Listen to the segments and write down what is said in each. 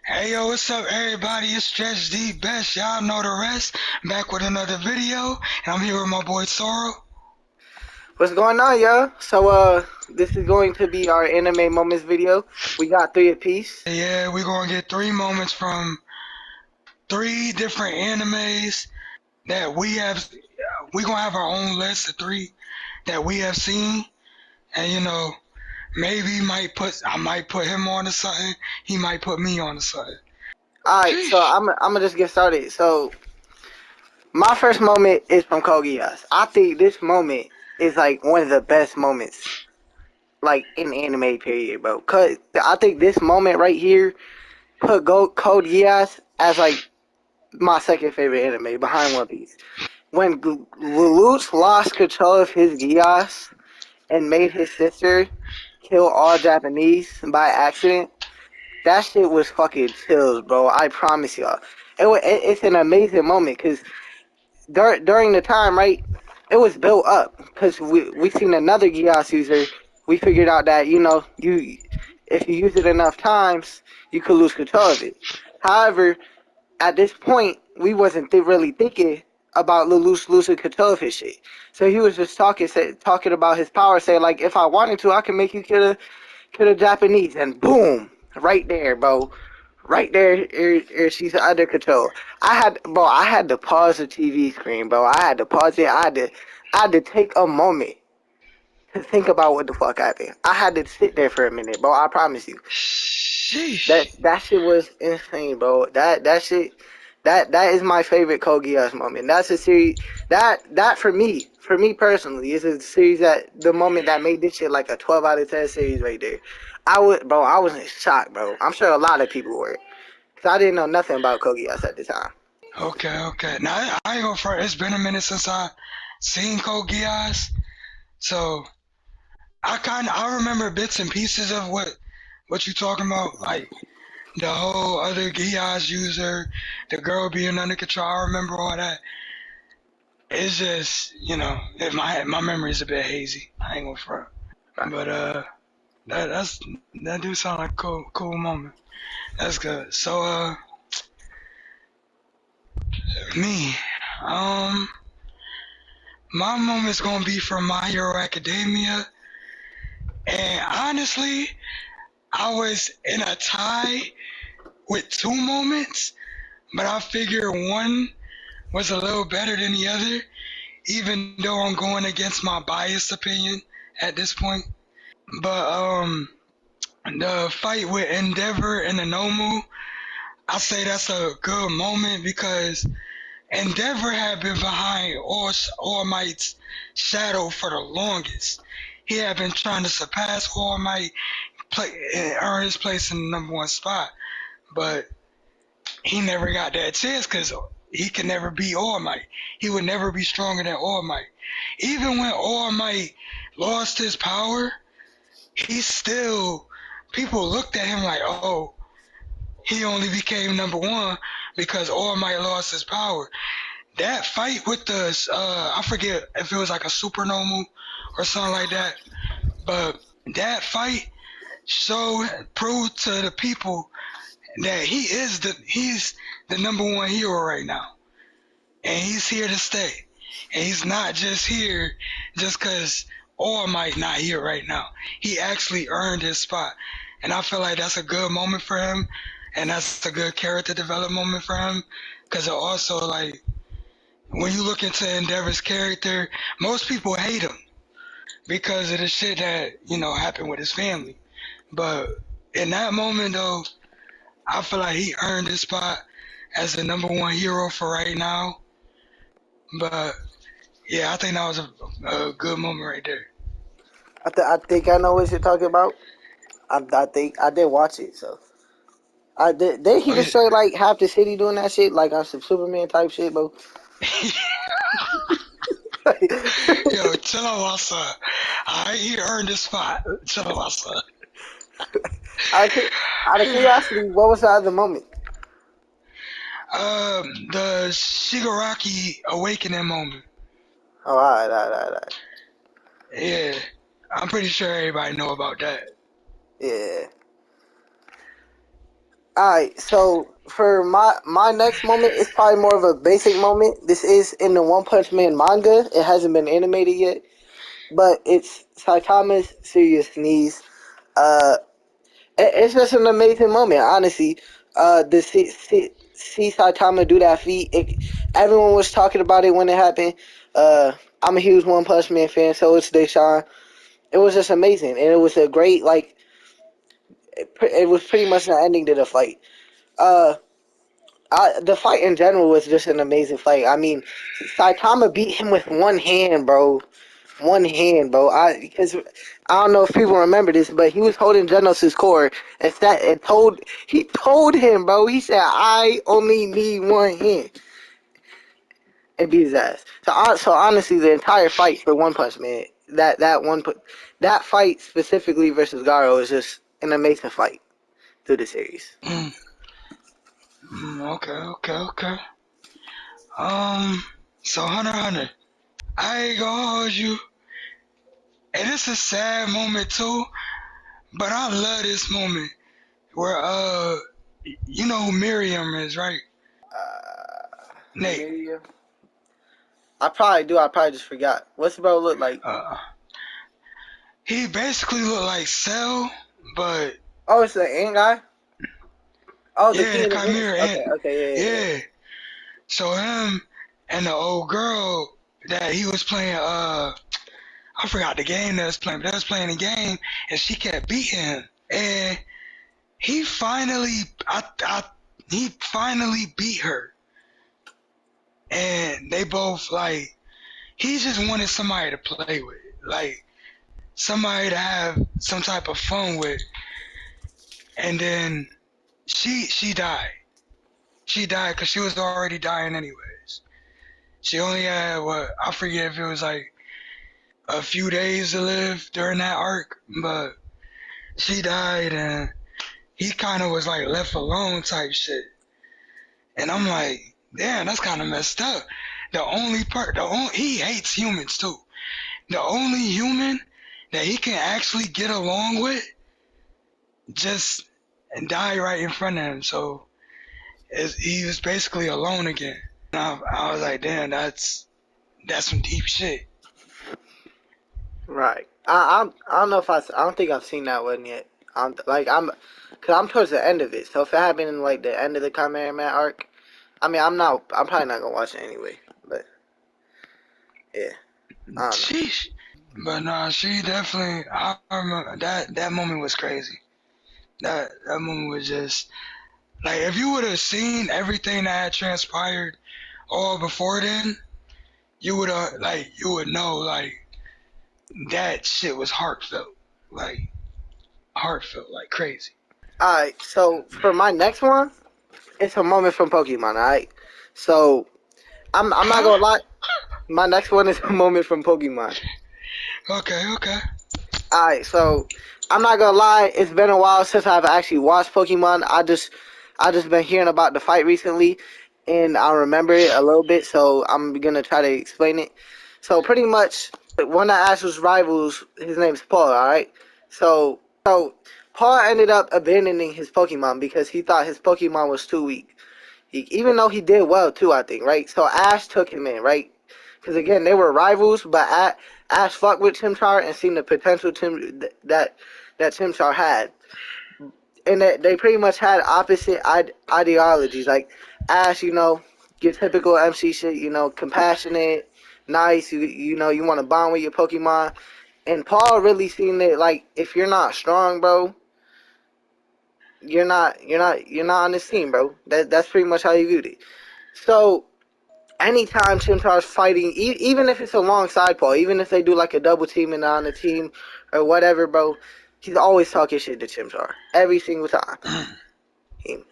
Hey yo, what's up everybody? It's Stretch D Best. Y'all know the rest. Back with another video, and I'm here with my boy Soro. What's going on, y'all? This is going to be our anime moments video. We got three apiece. Yeah, we gonna get 3 moments from 3 different animes that we have. We gonna have our own list of 3 that we have seen, and maybe I might put him on to something. He might put me on to something. All right, so Sheesh. I'm gonna just get started. So my first moment is from Kogias. I think this moment is like one of the best moments like in anime period, bro. Cause I think this moment right here put Code Geass as like my second favorite anime behind One Piece. When Lelouch lost control of his Geass and made his sister kill all Japanese by accident. That shit was fucking chills, bro. I promise y'all. It's an amazing moment because during the time, right, it was built up because we seen another geass user. We figured out that you if you use it enough times, you could lose control of it. However, at this point, we wasn't really thinking about Lelouch losing control of his shit. So he was just talking about his power, saying like, if I wanted to, I can make you kill a Japanese, and boom, right there, bro. Right there, she's under control. I had to pause the TV screen, bro. I had to pause it. I had to take a moment to think about what the fuck happened. I had to sit there for a minute, bro. I promise you. Sheesh. That shit was insane, bro. That shit that is my favorite Code Geass moment. That's a series that for me personally, is a series that the moment that made this shit like a 12 out of 10 series right there. I was in shock, bro. I'm sure a lot of people were, cause I didn't know nothing about Code Geass at the time. Okay. Now I ain't gonna front. It's been a minute since I seen Code Geass, so I remember bits and pieces of what you talking about, like the whole other Geass user, the girl being under control. I remember all that. It's just my memory is a bit hazy. I ain't gonna front, but that's that do sound like a cool moment. That's good. So me um my moment's gonna be from My Hero Academia, and honestly, I was in a tie with 2 moments, but I figure one was a little better than the other, even though I'm going against my biased opinion at this point. But the fight with Endeavor and Anomu, I say that's a good moment because Endeavor had been behind All Might's shadow for the longest. He had been trying to surpass All Might, and earn his place in the #1 spot, but he never got that chance because he could never beat All Might. He would never be stronger than All Might. Even when All Might lost his power, he still people looked at him like, oh, he only became #1 because All Might lost his power. That fight with the I forget if it was like a supernormal or something like that, but that fight proved to the people that he's the #1 hero right now, and he's here to stay. And he's not just here just because All Might not here right now. He actually earned his spot, and I feel like that's a good moment for him, and that's a good character development moment for him, because it also like when you look into Endeavor's character, most people hate him because of the shit that happened with his family. But in that moment though, I feel like he earned his spot as the #1 hero for right now. But yeah, I think that was a good moment right there. I think I know what you're talking about. I think I did watch it, so I did. Did he Oh yeah. destroy like half the city doing that shit, like on some Superman type shit, bro? Yo, chill out, my son. He earned his spot. Chill out, my son. out, of, out of curiosity, what was the other moment? The Shigaraki awakening moment. Oh, alright. Yeah, I'm pretty sure everybody know about that. Yeah. Alright, so for my next moment, it's probably more of a basic moment. This is in the One Punch Man manga. It hasn't been animated yet, but it's Saitama's serious knees. Uh, it's just an amazing moment, honestly. To see Saitama do that feat, everyone was talking about it when it happened. I'm a huge One Punch Man fan, so is Deshaun. It was just amazing, and it was a great it was pretty much the ending to the fight. Uh, the fight in general was just an amazing fight. I mean, Saitama beat him with one hand, bro. One hand, bro. Because I don't know if people remember this, but he was holding Genos' core he told him, bro. He said, "I only need one hand," and beat his ass. So honestly, the entire fight for One Punch Man, that fight specifically versus Garo is just an amazing fight through the series. Okay. Um, so Hunter x Hunter, I ain't gonna hold you, and it's a sad moment too, but I love this moment where you know who Miriam is, right? Nate. Maybe I probably do. I probably just forgot. What's the bro look like? He basically looked like Cell, but Oh, it's the ant guy. Oh, the yeah, king the of the ants. Chimera Ant. Okay, yeah. Yeah. So him and the old girl that he was playing, I forgot the game that was playing, but they was playing the game, and she kept beating him, and he finally, he finally beat her, and they both like, he just wanted somebody to play with, like somebody to have some type of fun with, and then she died. She died because she was already dying anyways. She only had what I forget if it was like a few days to live during that arc, but she died and he kind of was like left alone type shit. And I'm like, damn, that's kind of messed up. He hates humans too. The only human that he can actually get along with just died right in front of him. So he was basically alone again. I was like, damn, that's some deep shit. Right. I don't know if I don't think I've seen that one yet. Cause I'm towards the end of it. So if it happened in like the end of the Chimera Man arc, I mean, I'm probably not gonna watch it anyway. But yeah, I don't know. Sheesh. But nah, she definitely. I remember that moment was crazy. That moment was just like if you would have seen everything that had transpired all before then, you would know like that shit was like heartfelt, like crazy. All right. So for my next one, it's a moment from Pokemon. All right. So I'm not Huh? gonna lie. My next one is a moment from Pokemon. Okay. Alright, so I'm not gonna lie, it's been a while since I've actually watched Pokemon. I just been hearing about the fight recently and I remember it a little bit, so I'm gonna try to explain it. So pretty much one of Ash's rivals, his name's Paul, alright? So Paul ended up abandoning his Pokemon because he thought his Pokemon was too weak. Even though he did well too, I think, right? So Ash took him in, right? Because again, they were rivals, but Ash fucked with Chimchar and seen the potential that Chimchar had, and that they pretty much had opposite ideologies. Like Ash, your typical MC shit, compassionate, nice. You want to bond with your Pokemon, and Paul really seen it like if you're not strong, bro, you're not on this team, bro. That's pretty much how you viewed it. So anytime Chimchar's fighting, even if it's alongside Paul, even if they do like a double team and on the team or whatever, bro, he's always talking shit to Chimchar every single time.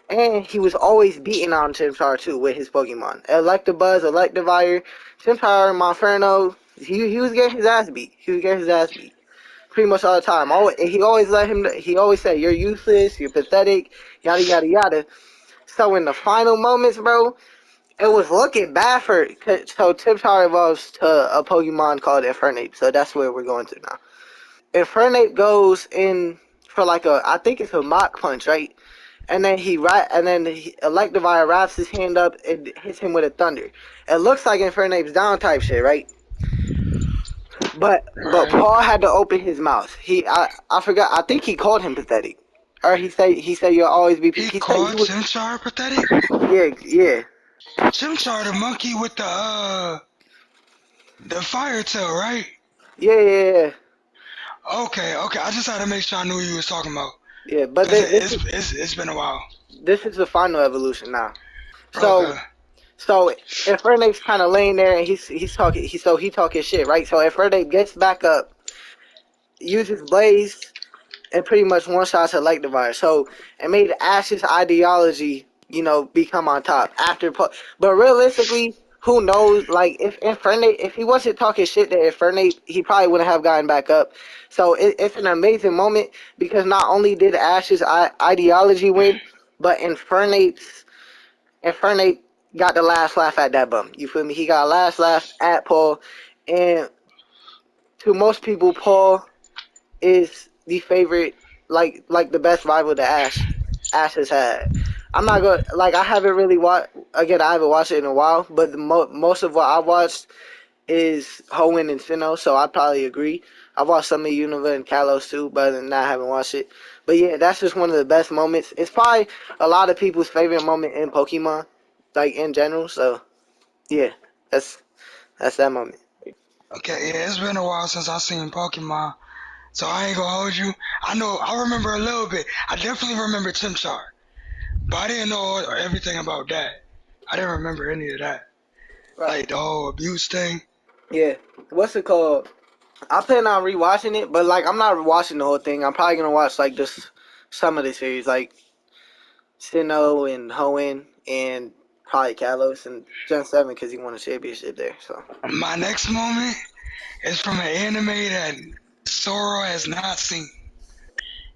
And he was always beating on Chimchar too with his Pokemon. Electabuzz, Electivire, Chimchar, Monferno, he was getting his ass beat. He was getting his ass beat pretty much all the time. He always he always said, "You're useless, you're pathetic, yada yada yada." So in the final moments, bro, it was looking bad so Chimchar evolves to a Pokemon called Infernape. So that's where we're going to now. Infernape goes in for I think it's a Mach Punch, right? and then Electivire wraps his hand up and hits him with a thunder. It looks like Infernape's down type shit, right? But Right. Paul had to open his mouth. I forgot. I think he called him pathetic, or he said you'll always be. He He said called you was. Chimchar pathetic. Yeah. Chimchar, the monkey with the fire tail, right? Yeah. Okay. I just had to make sure I knew what you was talking about Yeah. But because it's been a while. this is the final evolution now. Okay. So Infernape's kind of laying there and he's talking. He talking shit, right? So Infernape gets back up, uses Blaze, and pretty much one shots Electivire. So it made Ash's ideology, become on top after. But realistically, who knows? Like if Infernape, if he wasn't talking shit to Infernape, he probably wouldn't have gotten back up. So it's an amazing moment because not only did Ash's ideology win, but Infernape got the last laugh at that bum. You feel me? He got a last laugh at Paul, and to most people, Paul is the favorite, like the best rival that Ash has had. I'm not gonna like I haven't really watched again. I haven't watched it in a while, but most of what I watched is Hoenn and Sinnoh, so I probably agree. I've watched some of Unova and Kalos too, but other than that, I haven't watched it. But yeah, that's just one of the best moments. It's probably a lot of people's favorite moment in Pokemon, like in general. So yeah, that's that moment. Okay. Yeah, it's been a while since I seen Pokemon, so I ain't gonna hold you. I remember a little bit. I definitely remember Chimchar, but I didn't know everything about that. I didn't remember any of that, Right. like the whole abuse thing. Yeah. What's it called? I plan on rewatching it, but like I'm not watching the whole thing. I'm probably gonna watch like just some of the series, like Sinnoh and Hoenn and probably Kalos and Gen 7 because he won a championship there. So My next moment is from an anime that Soro has not seen,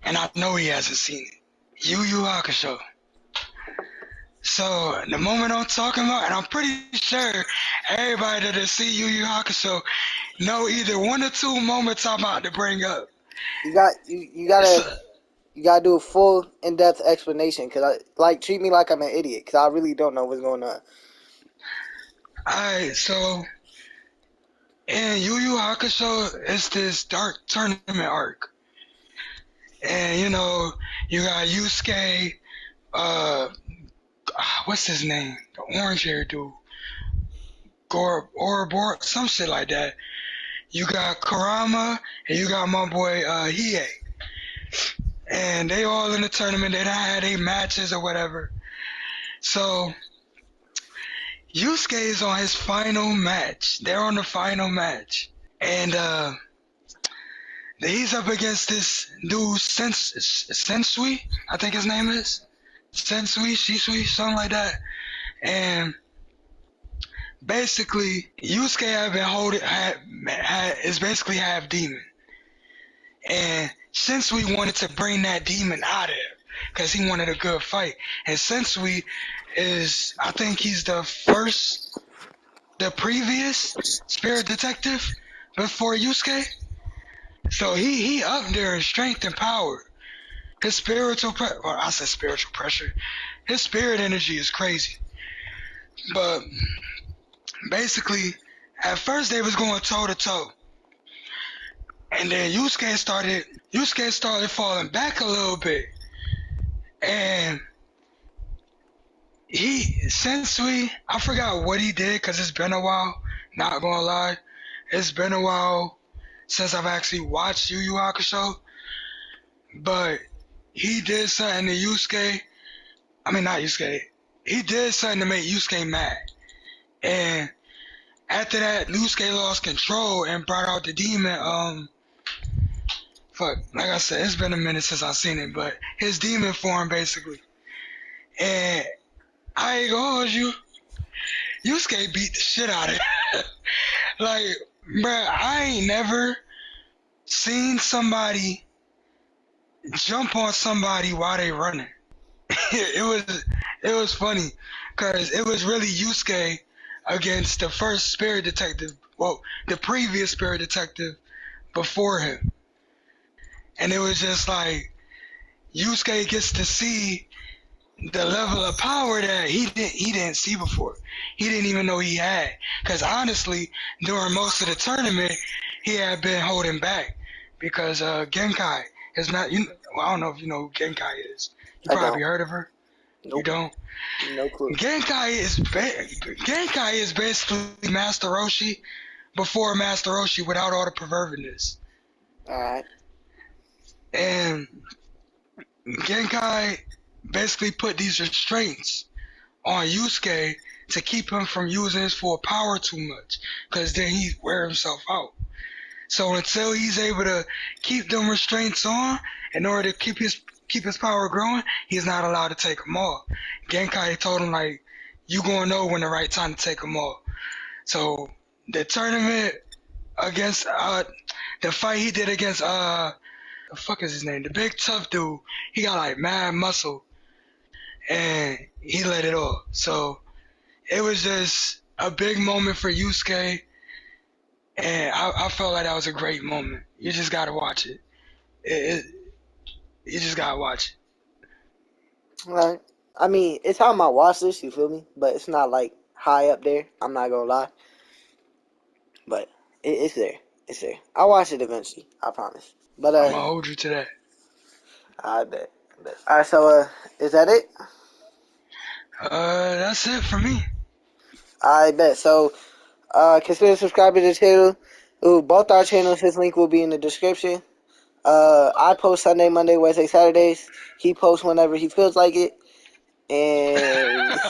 and I know he hasn't seen it. YuYu Hakusho. So the moment I'm talking about, and I'm pretty sure everybody that has seen YuYu Hakusho know either one or two moments I'm about to bring up. you got you gotta So, you gotta do a full in depth explanation because I like treat me like I'm an idiot because I really don't know what's going on. alright, so in Yu Yu Hakusho, it's this dark tournament arc. And you got Yusuke, uh, what's his name? The orange hair dude. Ouroboros, some shit like that. You got Kurama, and you got my boy, Hiei. And they all in the tournament, they done had their matches or whatever. So, Yusuke is on his final match. They're on the final match. And, he's up against this dude, Sensui, I think his name is. Sensui, Shisui, something like that. And basically, Yusuke had been holding, is basically half demon. And Sensui wanted to bring that demon out of him because he wanted a good fight. And Sensui is, I think he's the previous spirit detective before Yusuke. So he up there in strength and power. His I said spiritual pressure. His spirit energy is crazy. But basically, at first they was going toe to toe. And then Yusuke started falling back a little bit. And Sensui, I forgot what he did because it's been a while. Not gonna lie. It's been a while since I've actually watched Yu Yu Hakusho. But he did something to Yusuke. I mean, not Yusuke. He did something to make Yusuke mad. And after that, Yusuke lost control and brought out the demon. Like I said, it's been a minute since I've seen it, but his demon form basically. And I ain't gonna hold you. Yusuke beat the shit out of him. Like, bruh, I ain't never seen somebody jump on somebody while they running. it was funny because it was really Yusuke against the first spirit detective. Well, the previous spirit detective before him, and it was just like Yusuke gets to see the level of power that he didn't see before. He didn't even know he had. Because honestly, during most of the tournament, he had been holding back because Genkai is not. Well, I don't know if you know who Genkai is. You I probably don't. heard of her. You Nope. don't. No clue. Genkai is basically Master Roshi before Master Roshi without all the pervertedness. All right. And Genkai basically put these restraints on Yusuke to keep him from using his full power too much, because then he'd wear himself out. So until he's able to keep them restraints on, in order to keep his power growing, he's not allowed to take them off. Genkai told him like, you gonna know when the right time to take them off. So the tournament against the fight he did against the fuck is his name? The big tough dude. He got like mad muscle and he let it off. So it was just a big moment for Yusuke, and I felt like that was a great moment. You just gotta watch it. it you just gotta watch All right. I mean, it's on my watch list. You feel me? But it's not like high up there. I'm not gonna lie. But it's there. It's there. I'll watch it eventually. I promise. But it. I'm gonna hold you to that. I bet. All right. So is that it? That's it for me. I bet. So consider subscribing to the channel. Ooh, both our channels. His link will be in the description. I post Sunday, Monday, Wednesday, Saturdays. He posts whenever he feels like it. And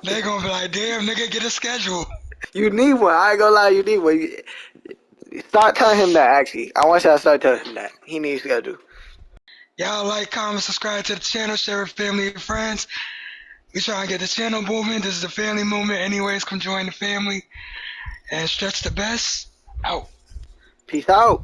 They gonna be like, damn, nigga, get a schedule. you need one. I ain't gonna lie, you need one. Start telling him that, actually. I want y'all to start telling him that. He needs to go do. Y'all like, comment, subscribe to the channel, share with family and friends. We trying to get the channel moving. This is the family movement. Anyways, come join the family and stretch the best. Out. Peace out.